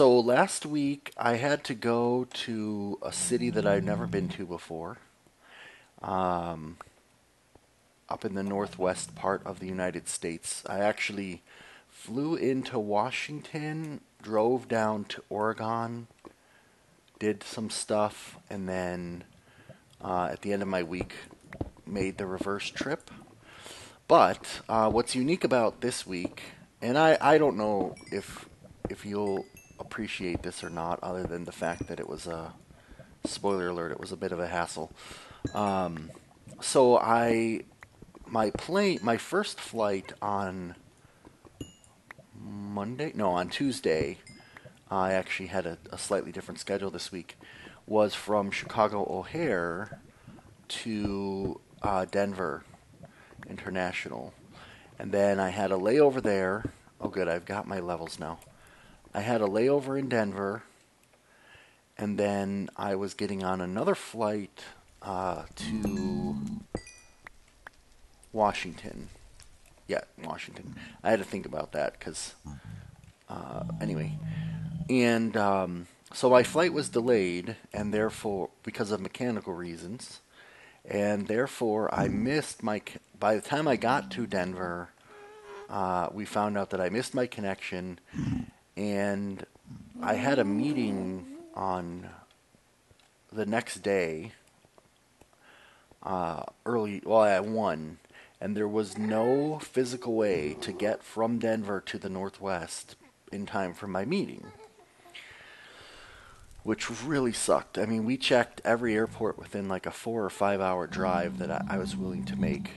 So last week I had to go to a city that I've never been to before, um, up in the northwest part of the United States. I actually flew into Washington, drove down to Oregon, did some stuff, and then at the end of my week made the reverse trip. But what's unique about this week, and I don't know if you'll appreciate this or not, other than the fact that it was a spoiler alert, it was a bit of a hassle. Um, so my first flight on Monday, no, on Tuesday, I actually had a slightly different schedule this week, was from Chicago O'Hare to Denver International. And then I had a layover there. Oh, good, I've got my levels now. I had a layover in Denver, and then I was getting on another flight to Washington. Yeah, Washington. I had to think about that because, anyway. And so my flight was delayed, and therefore, because of mechanical reasons, and therefore I missed my. By the time I got to Denver, we found out that I missed my connection, and I had a meeting on the next day, early, well, at 1, and there was no physical way to get from Denver to the Northwest in time for my meeting, which really sucked. I mean, we checked every airport within like a 4 or 5 hour drive that I was willing to make.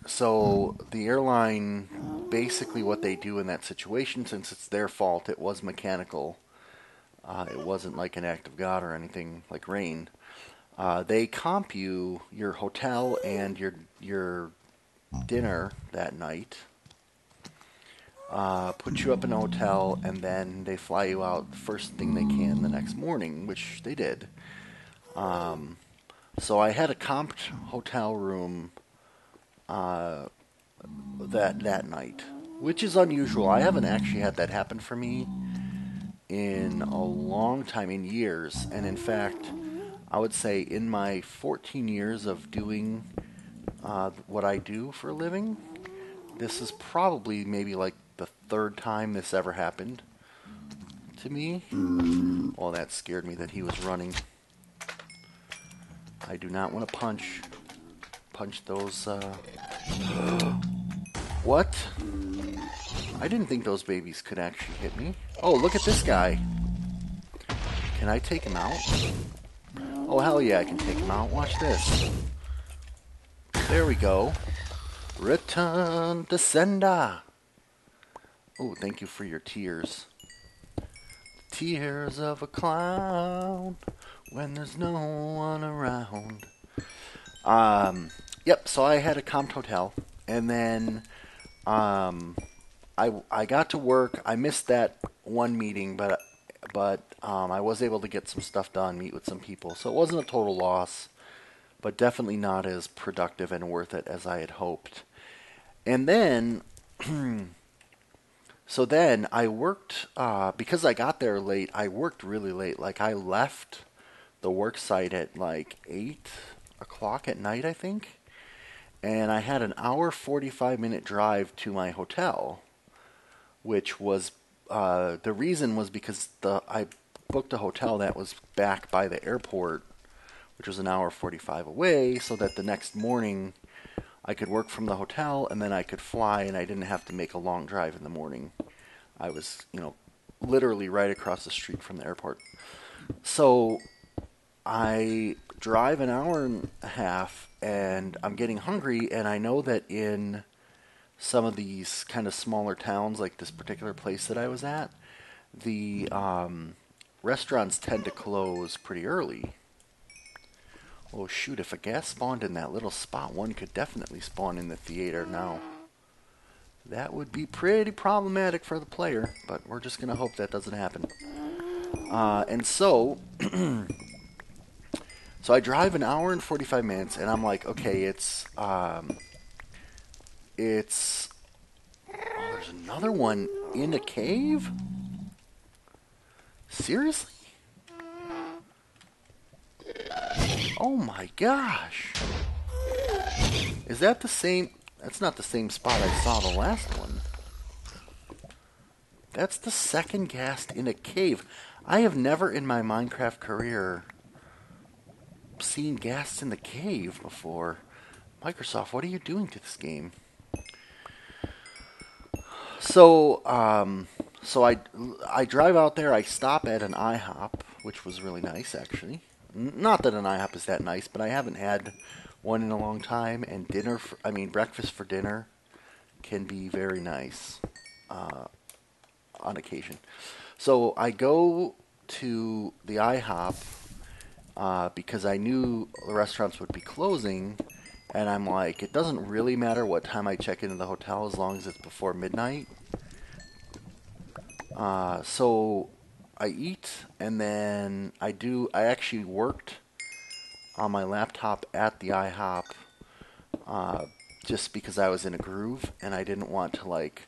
So the airline, basically what they do in that situation, since it's their fault, it was mechanical. It wasn't like an act of God or anything like rain. They comp you your hotel and your dinner that night, put you up in a hotel, and then they fly you out the first thing they can the next morning, which they did. So I had a comped hotel room that night, which is unusual. I haven't actually had that happen for me in a long time, in years, and in fact, I would say in my 14 years of doing what I do for a living, this is probably maybe like the third time this ever happened to me. Well, that scared me that he was running. I do not want to punch those. What? I didn't think those babies could actually hit me. Oh, look at this guy. Can I take him out? Oh, hell yeah, I can take him out. Watch this. There we go. Return to sender. Oh, thank you for your tears. Tears of a clown when there's no one around. Yep, so I had a comped hotel, and then I got to work. I missed that one meeting, but I was able to get some stuff done, meet with some people. So it wasn't a total loss, but definitely not as productive and worth it as I had hoped. And then, so then I worked, because I got there late, I worked really late. Like I left the work site at like 8 o'clock at night, I think. And I had an hour 45-minute drive to my hotel, which was the reason was because I booked a hotel that was back by the airport, which was an hour 45 away, so that the next morning I could work from the hotel and then I could fly, and I didn't have to make a long drive in the morning. I was, literally right across the street from the airport. So I drive an hour and a half, and I'm getting hungry, and I know that in some of these kind of smaller towns, like this particular place that I was at, the restaurants tend to close pretty early. Oh shoot, if a gas spawned in that little spot, one could definitely spawn in the theater now. That would be pretty problematic for the player, but we're just going to hope that doesn't happen. And so, so I drive an hour and 45 minutes, and I'm like, okay, oh, there's another one in a cave? Seriously? Oh my gosh. Is that the same? That's not the same spot I saw the last one. That's the second ghast in a cave. I have never in my Minecraft career seen ghasts in the cave before. Microsoft, what are you doing to this game? So I drive out there. I stop at an IHOP, which was really nice, actually. Not that an IHOP is that nice, but I haven't had one in a long time. And breakfast for dinner can be very nice on occasion. So I go to the IHOP because I knew the restaurants would be closing, and I'm like, it doesn't really matter what time I check into the hotel as long as it's before midnight. So I eat, and then I actually worked on my laptop at the IHOP just because I was in a groove, and I didn't want to like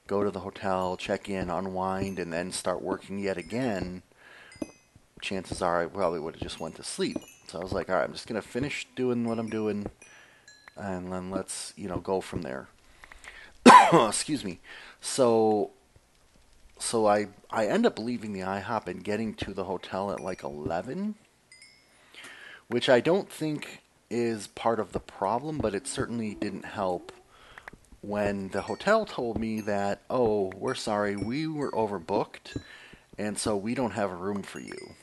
go to the hotel, check in, unwind, and then start working yet again. Chances are I probably would have just went to sleep. So I was like, all right, I'm just going to finish doing what I'm doing, and then let's, go from there. Excuse me. So I end up leaving the IHOP and getting to the hotel at like 11, which I don't think is part of the problem, but it certainly didn't help when the hotel told me that, oh, we're sorry, we were overbooked, and so we don't have a room for you.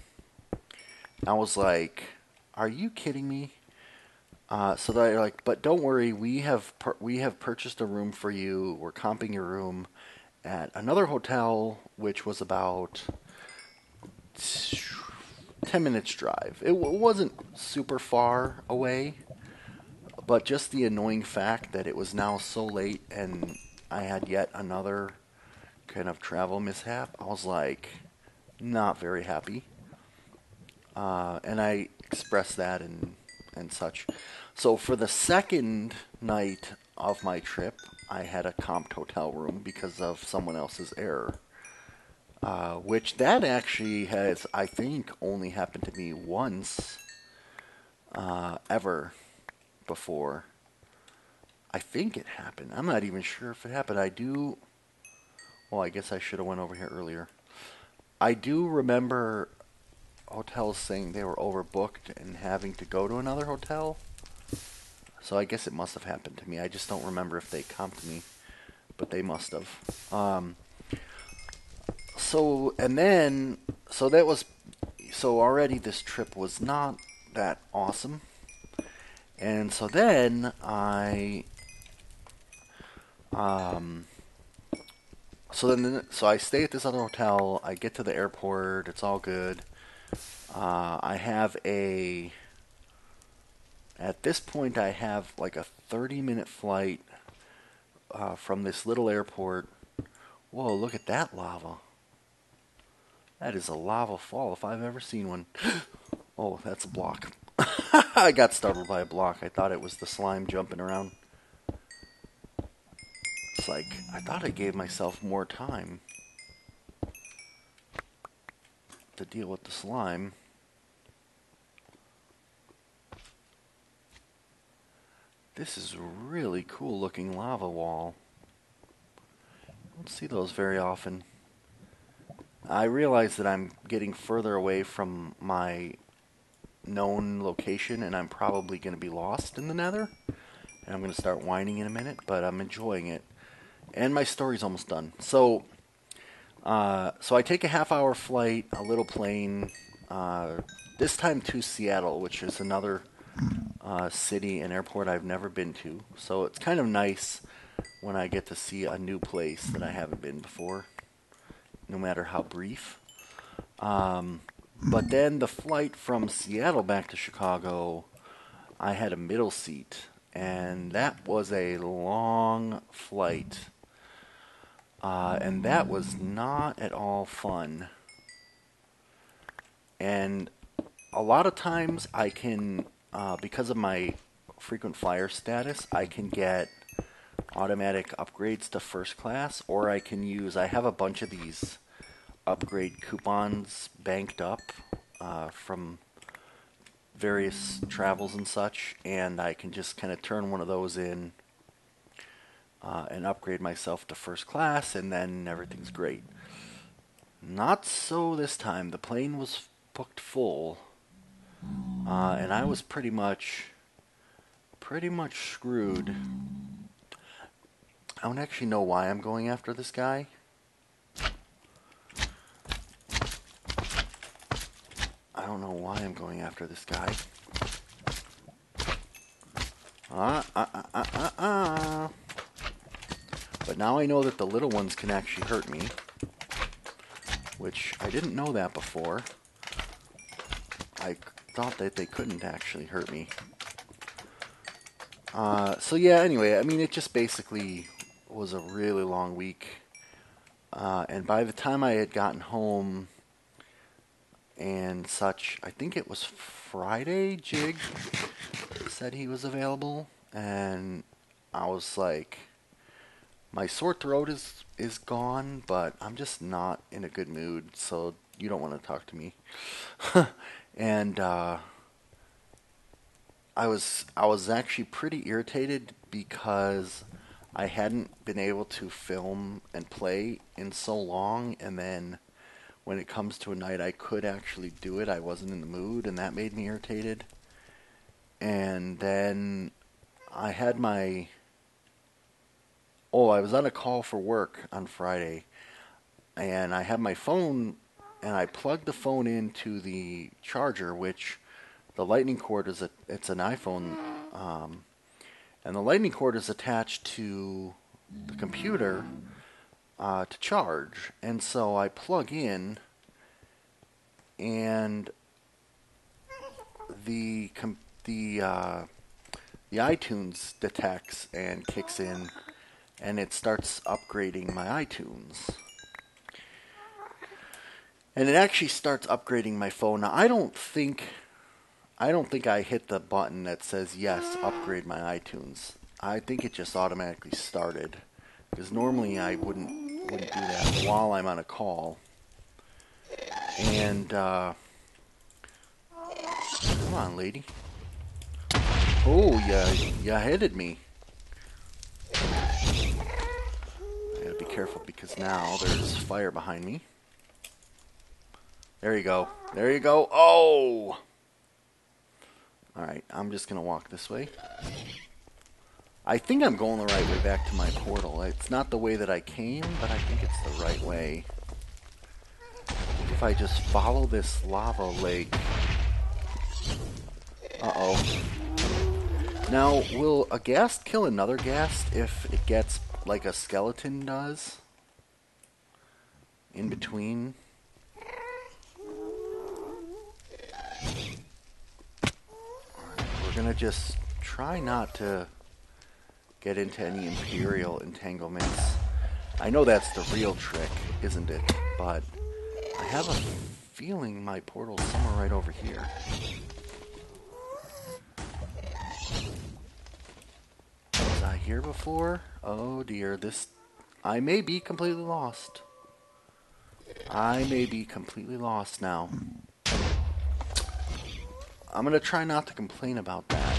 I was like, are you kidding me? So they're like, but don't worry, we have purchased a room for you. We're comping your room at another hotel, which was about 10 minutes drive. It wasn't super far away, but just the annoying fact that it was now so late and I had yet another kind of travel mishap, I was like, not very happy. And I expressed that and such. So for the second night of my trip, I had a comped hotel room because of someone else's error. Which that actually has, I think, only happened to me once ever before. I think it happened. I'm not even sure if it happened. Well, I guess I should have went over here earlier. I do remember hotels saying they were overbooked and having to go to another hotel. So I guess it must have happened to me. I just don't remember if they comped me, but they must have. So already this trip was not that awesome. And so then so I stay at this other hotel. I get to the airport. It's all good. At this point, I have like a 30-minute flight from this little airport. Whoa, look at that lava. That is a lava fall if I've ever seen one. Oh, that's a block. I got startled by a block. I thought it was the slime jumping around. It's like, I thought I gave myself more time to deal with the slime. This is a really cool looking lava wall. I don't see those very often. I realize that I'm getting further away from my known location and I'm probably going to be lost in the nether. And I'm going to start whining in a minute, but I'm enjoying it. And my story's almost done. So I take a half-hour flight, a little plane, this time to Seattle, which is another city and airport I've never been to. So it's kind of nice when I get to see a new place that I haven't been before, no matter how brief. But then the flight from Seattle back to Chicago, I had a middle seat, and that was a long flight. And that was not at all fun. And a lot of times I can, because of my frequent flyer status, I can get automatic upgrades to first class, or I have a bunch of these upgrade coupons banked up from various travels and such, and I can just kind of turn one of those in and upgrade myself to first class, and then everything's great. Not so this time. The plane was booked full, and I was pretty much screwed. I don't actually know why I'm going after this guy. I don't know why I'm going after this guy. But now I know that the little ones can actually hurt me, which I didn't know that before. I thought that they couldn't actually hurt me. So yeah, anyway, I mean, it just basically was a really long week. And by the time I had gotten home and such, I think it was Friday, Jig said he was available, and I was like, my sore throat is gone, but I'm just not in a good mood, so you don't want to talk to me. And I was actually pretty irritated because I hadn't been able to film and play in so long, and then when it comes to a night I could actually do it, I wasn't in the mood, and that made me irritated. And then I had I was on a call for work on Friday, and I had my phone, and I plugged the phone into the charger, which the lightning cord it's an iPhone, and the lightning cord is attached to the computer to charge. And so I plug in, and the iTunes detects and kicks in, and it starts upgrading my iTunes. And it actually starts upgrading my phone. Now, I don't think I hit the button that says yes, upgrade my iTunes. I think it just automatically started, because normally I wouldn't do that while I'm on a call. And come on, lady. Oh, you headed me. I gotta be careful because now there's fire behind me. There you go. There you go. Oh! Alright, I'm just gonna walk this way. I think I'm going the right way back to my portal. It's not the way that I came, but I think it's the right way. If I just follow this lava lake. Uh-oh. Now, will a ghast kill another ghast if it gets like a skeleton does? In between? We're gonna just try not to get into any Imperial entanglements. I know that's the real trick, isn't it? But I have a feeling my portal's somewhere right over here. Was I here before? Oh dear, I may be completely lost. I may be completely lost now. I'm gonna try not to complain about that.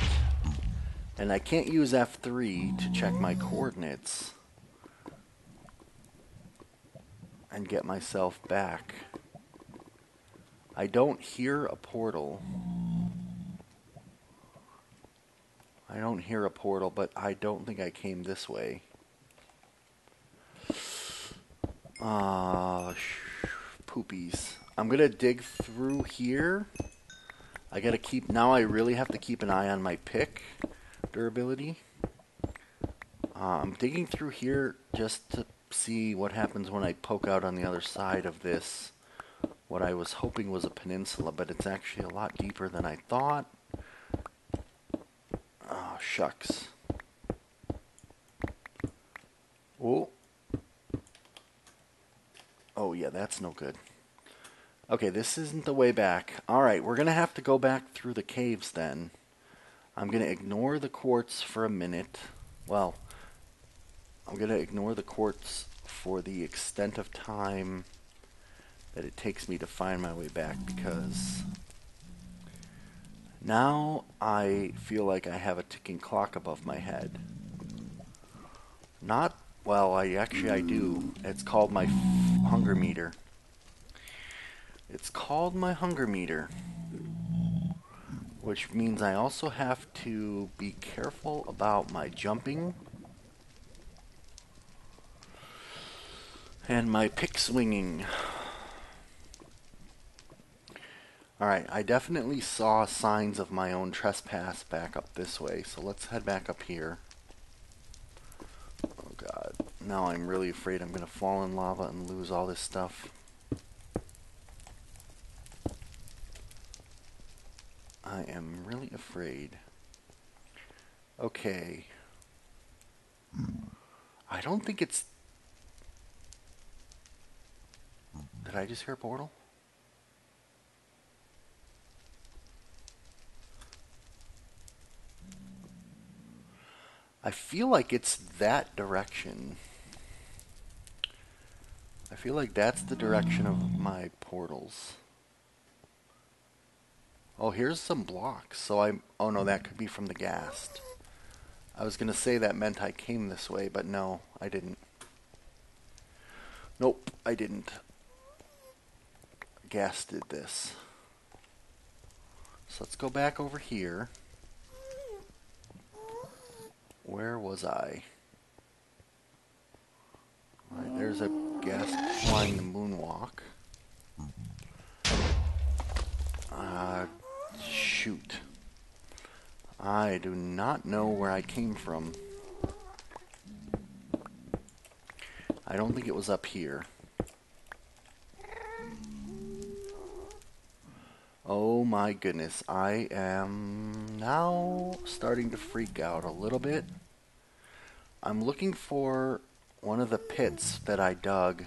And I can't use F3 to check my coordinates and get myself back. I don't hear a portal. I don't hear a portal, but I don't think I came this way. Poopies. I'm gonna dig through here. I gotta keep, now I really have to keep an eye on my pick durability. I'm digging through here just to see what happens when I poke out on the other side of this. What I was hoping was a peninsula, but it's actually a lot deeper than I thought. Oh, shucks. Oh. Oh, yeah, that's no good. Okay, this isn't the way back. Alright, we're going to have to go back through the caves then. I'm going to ignore the quartz for a minute. Well, I'm going to ignore the quartz for the extent of time that it takes me to find my way back, because now I feel like I have a ticking clock above my head. Not, well, I do. It's called my hunger meter. It's called my hunger meter, which means I also have to be careful about my jumping and my pick swinging. Alright, I definitely saw signs of my own trespass back up this way, so let's head back up here. Oh god, now I'm really afraid I'm going to fall in lava and lose all this stuff. I am really afraid. Okay. I don't think it's... Did I just hear a portal? I feel like it's that direction. I feel like that's the direction of my portals. Oh, here's some blocks. So oh no, that could be from the ghast. I was gonna say that meant I came this way, but no, I didn't. Nope, I didn't. Ghast did this. So let's go back over here. Where was I? Right, there's a ghast flying the moonwalk. Shoot. I do not know where I came from. I don't think it was up here. Oh my goodness, I am now starting to freak out a little bit. I'm looking for one of the pits that I dug.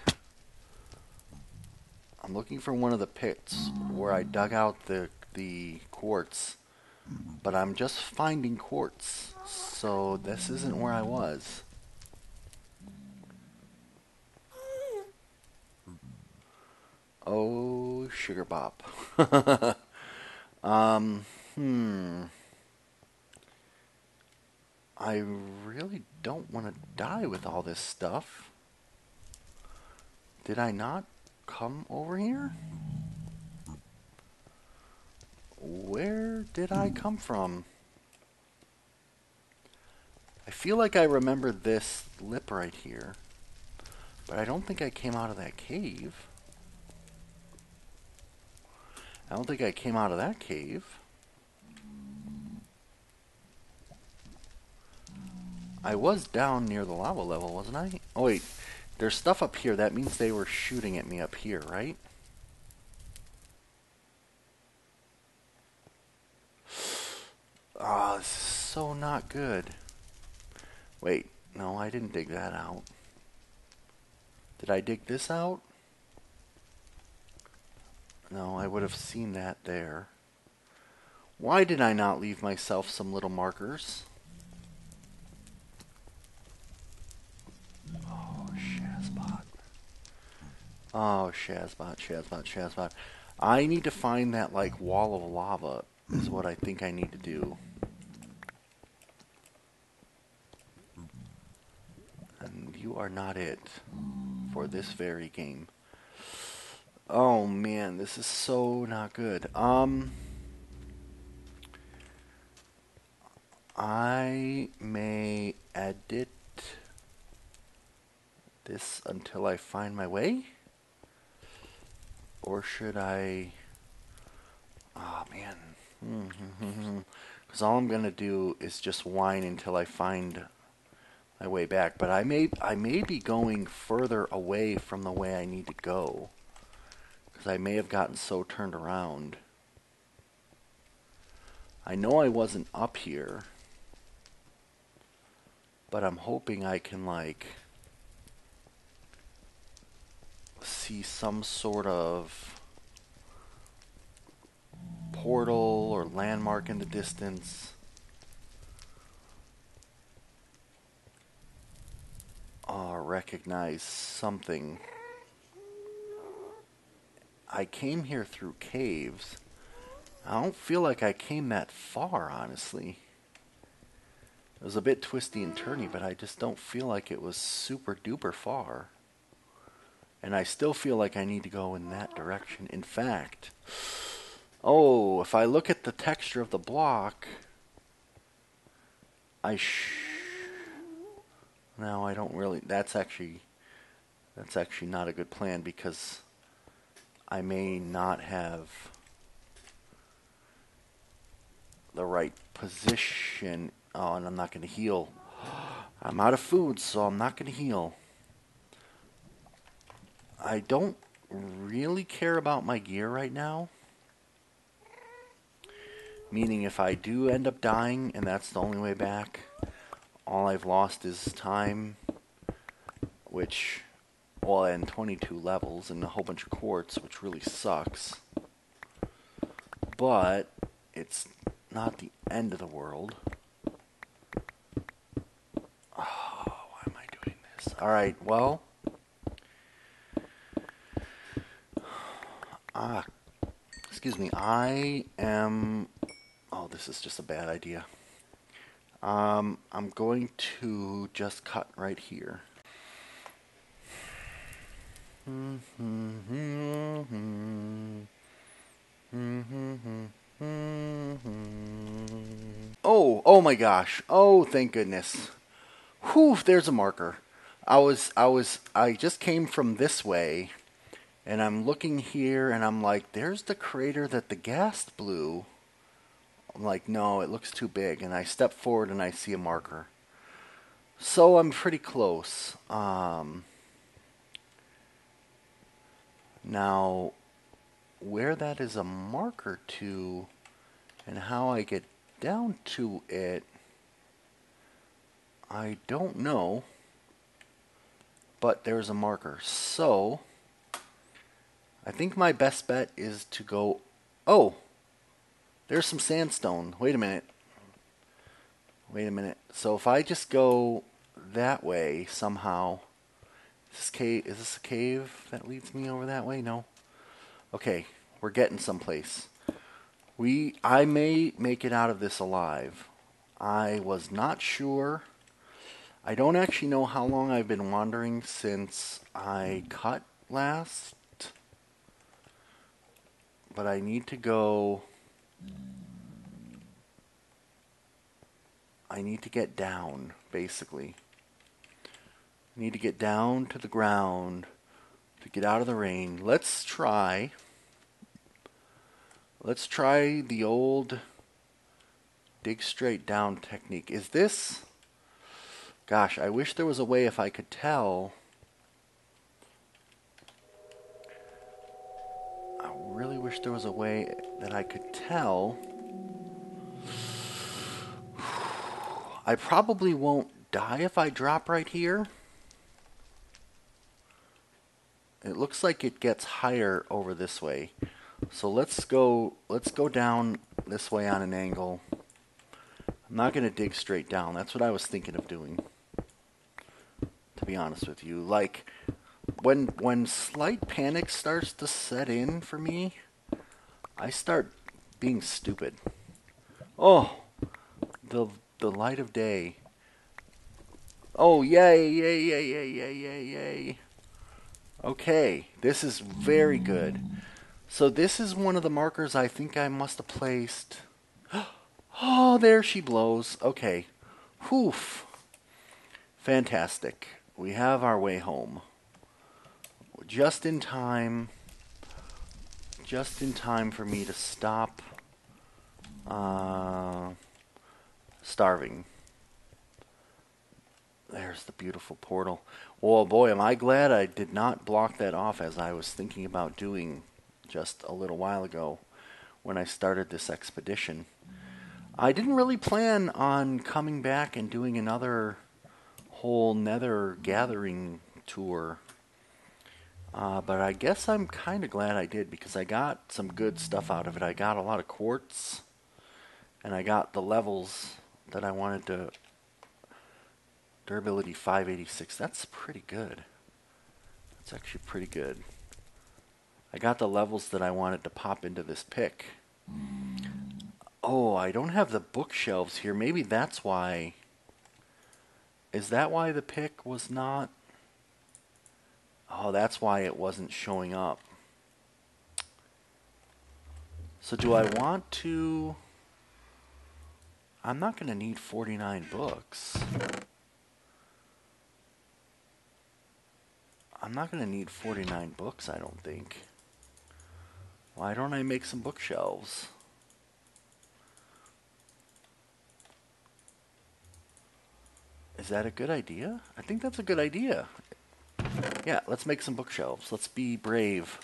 I'm looking for one of the pits where I dug out the quartz, but I'm just finding quartz, so this isn't where I was. Oh, sugar bop. I really don't want to die with all this stuff. Did I not come over here? Where did I come from? I feel like I remember this lip right here, but I don't think I came out of that cave. I don't think I came out of that cave. I was down near the lava level, wasn't I? Oh wait, there's stuff up here. That means they were shooting at me up here, right? Ah, this is so not good. Wait, no, I didn't dig that out. Did I dig this out? No, I would have seen that there. Why did I not leave myself some little markers? Oh, Shazbot. Oh, Shazbot, Shazbot, Shazbot. I need to find that, like, wall of lava is what I think I need to do. And you are not it for this very game. Oh, man, this is so not good. I may edit this until I find my way? Or should I... Oh, man. Because all I'm going to do is just whine until I find my way back. But I may be going further away from the way I need to go. Because I may have gotten so turned around. I know I wasn't up here. But I'm hoping I can, like, see some sort of portal or landmark in the distance. Recognize something. I came here through caves. I don't feel like I came that far, honestly. It was a bit twisty and turny, but I just don't feel like it was super duper far. And I still feel like I need to go in that direction. In fact, oh, if I look at the texture of the block, no, I don't really. That's actually not a good plan because I may not have the right position. Oh, and I'm not going to heal. I'm out of food, so I'm not going to heal. I don't really care about my gear right now. Meaning if I do end up dying and that's the only way back, all I've lost is time, which, well, and 22 levels and a whole bunch of quartz, which really sucks. But it's not the end of the world. Oh, why am I doing this? Alright, well. Excuse me, I am... Oh, this is just a bad idea. I'm going to just cut right here. Oh my gosh. Oh, thank goodness. Whew, there's a marker. I just came from this way, and I'm looking here, and I'm like, there's the crater that the ghast blew. I'm like, no, it looks too big, and I step forward and I see a marker. So I'm pretty close. Now, where that is a marker to, and how I get down to it, I don't know. But there's a marker. So, I think my best bet is to go... Oh! There's some sandstone. Wait a minute. So if I just go that way somehow... Is this a cave that leads me over that way? No. Okay, we're getting someplace. I may make it out of this alive. I was not sure. I don't actually know how long I've been wandering since I cut last. But I need to go... I need to get down, basically. I need to get down to the ground to get out of the rain. Let's try the old dig straight down technique. Is this... Gosh, I wish there was a way if I could tell. I really wish there was a way that I could tell. I probably won't die if I drop right here. It looks like it gets higher over this way. So let's go down this way on an angle. I'm not going to dig straight down. That's what I was thinking of doing. To be honest with you, like when slight panic starts to set in for me, I start being stupid. Oh, the light of day. Oh, yay, yay, yay, yay, yay, yay, yay. Okay, this is very good. So this is one of the markers I think I must have placed. Oh, there she blows. Okay. Whew. Fantastic. We have our way home. Just in time for me to stop starving. There's the beautiful portal. Oh boy, am I glad I did not block that off as I was thinking about doing just a little while ago when I started this expedition. I didn't really plan on coming back and doing another whole nether gathering tour. But I guess I'm kind of glad I did because I got some good stuff out of it. I got a lot of quartz, and I got the levels that I wanted to. Durability 586. That's pretty good. That's actually pretty good. I got the levels that I wanted to pop into this pick. Oh, I don't have the bookshelves here. Maybe that's why. Is that why the pick was not? Oh, that's why it wasn't showing up. So do I want to... I'm not going to need 49 books. I'm not going to need 49 books, I don't think. Why don't I make some bookshelves? Is that a good idea? I think that's a good idea. Yeah, let's make some bookshelves. Let's be brave.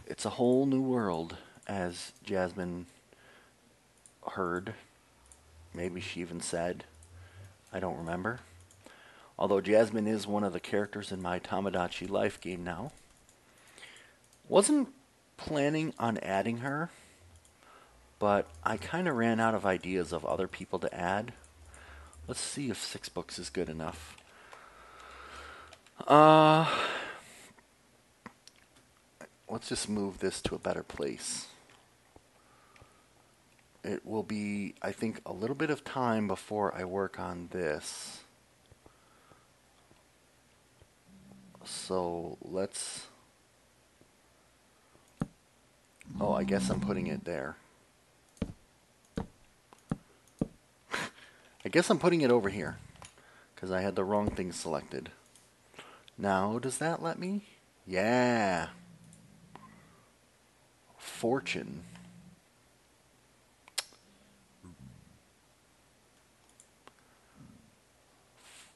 It's a whole new world, as Jasmine heard. Maybe she even said. I don't remember. Although Jasmine is one of the characters in my Tamagotchi Life game now. Wasn't planning on adding her, but I kind of ran out of ideas of other people to add. Let's see if 6 books is good enough. Let's just move this to a better place. It will be, I think, a little bit of time before I work on this. So let's... Oh, I guess I'm putting it there. I guess I'm putting it over here, because I had the wrong thing selected. Now, does that let me? Yeah. Fortune.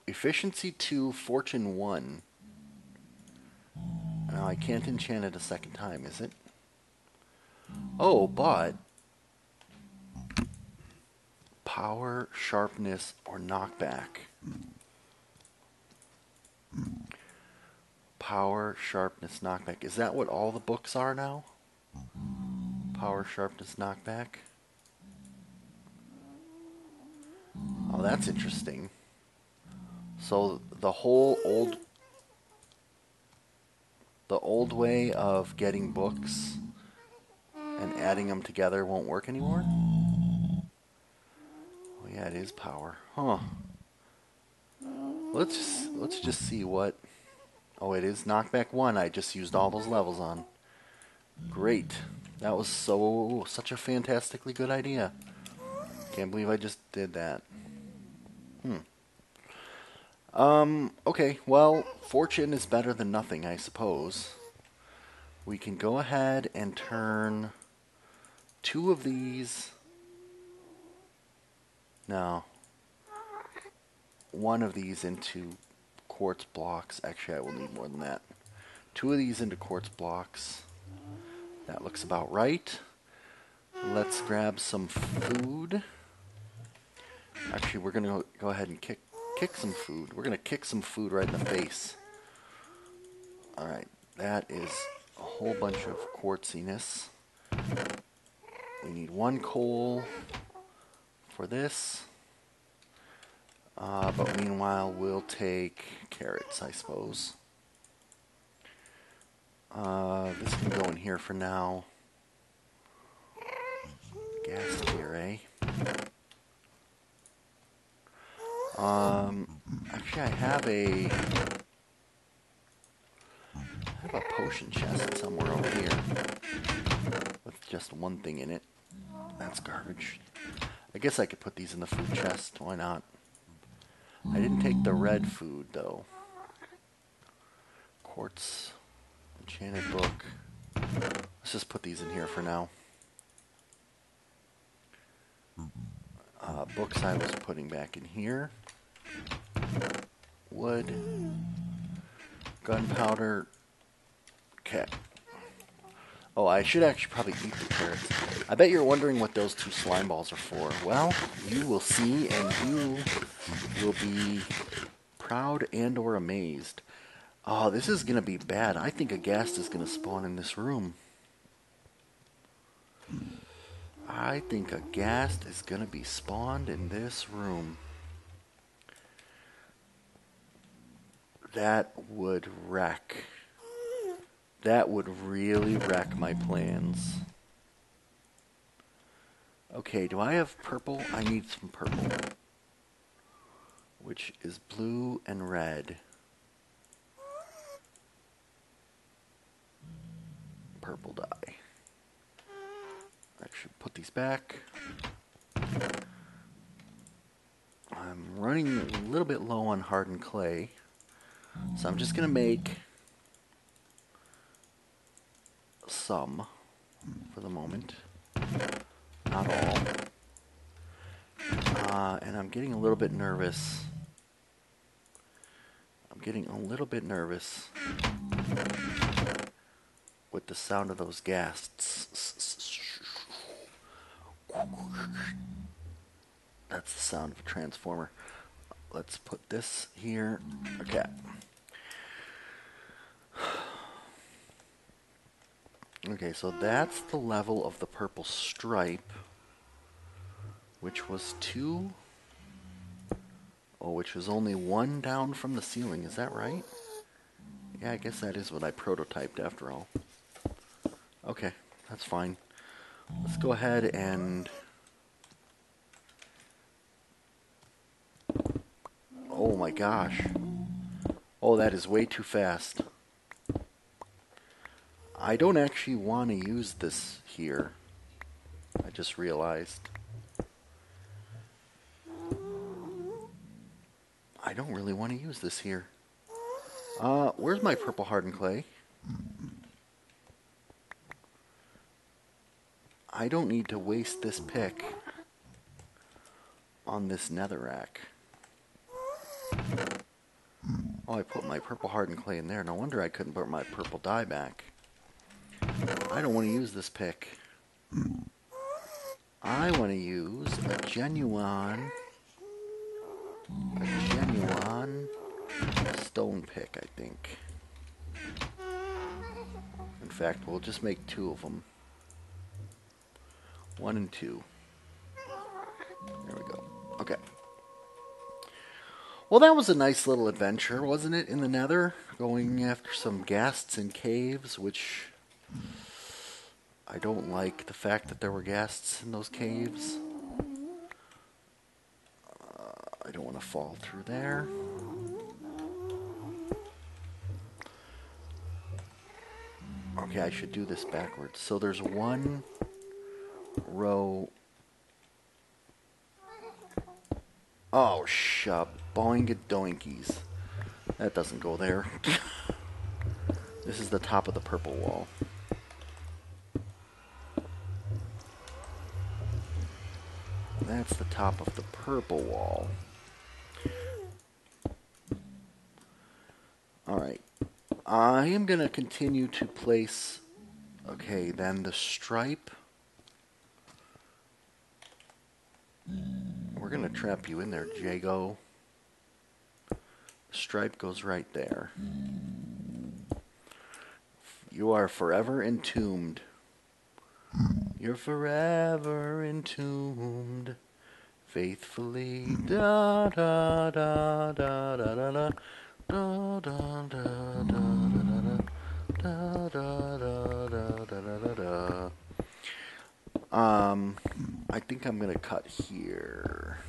Efficiency 2, Fortune 1. Now, I can't enchant it a second time, is it? Oh, but... Power, sharpness, or knockback. Power, sharpness, knockback. Is that what all the books are now? Power, sharpness, knockback. Oh, that's interesting. So the whole old way of getting books and adding them together won't work anymore? Oh yeah, it is power. Huh. Let's just see what... Oh, it is knockback 1. I just used all those levels on. Great. That was such a fantastically good idea. Can't believe I just did that. Okay, well, fortune is better than nothing, I suppose. We can go ahead and turn 2 of these... No. 1 of these into quartz blocks. Actually, I will need more than that. 2 of these into quartz blocks. That looks about right. Let's grab some food. Actually, we're going to go ahead and kick some food. We're going to kick some food right in the face. Alright, that is a whole bunch of quartziness. We need 1 coal for this. But meanwhile, we'll take carrots, I suppose. This can go in here for now. Gas here, eh? Actually, I have a potion chest somewhere over here with just 1 thing in it. That's garbage. I guess I could put these in the food chest. Why not? I didn't take the red food, though. Quartz. Enchanted book. Let's just put these in here for now. Books I was putting back in here. Wood. Gunpowder. Cat. Oh, I should actually probably eat the carrots. I bet you're wondering what those 2 slime balls are for. Well, you will see, and you will be proud and or amazed. Oh, this is going to be bad. I think a ghast is going to spawn in this room. I think a ghast is going to be spawned in this room. That would wreck That would really wreck my plans. Okay, do I have purple? I need some purple. Which is blue and red. Purple dye. I should put these back. I'm running a little bit low on hardened clay. So I'm just going to make some for the moment. Not all. And I'm getting a little bit nervous. With the sound of those ghasts. That's the sound of a transformer. Let's put this here. Okay. Okay, so that's the level of the purple stripe, which was 2. Oh, which was only 1 down from the ceiling. Is that right? Yeah, I guess that is what I prototyped after all. Okay, that's fine. Let's go ahead and... Oh my gosh. Oh, that is way too fast. I don't actually want to use this here. I just realized. I don't really want to use this here. Where's my purple hardened clay? I don't need to waste this pick on this netherrack. Oh, I put my purple hardened clay in there. No wonder I couldn't put my purple dye back. I don't want to use this pick. I want to use a genuine stone pick, I think. In fact, we'll just make 2 of them. 1 and 2. There we go. Okay. Well, that was a nice little adventure, wasn't it, in the Nether? Going after some ghasts in caves, which I don't like the fact that there were ghasts in those caves. I don't want to fall through there. Okay, I should do this backwards. So there's 1 row. Oh, shaboinga-doinkies. That doesn't go there. This is the top of the purple wall. That's the top of the purple wall. Alright. I am going to continue to place... Okay, then the stripe... We're going to trap you in there, Jago. Stripe goes right there. You are forever entombed. You're forever entombed. Faithfully. Da da da da da da da. Da da da da da da da da da da. I think I'm gonna cut here.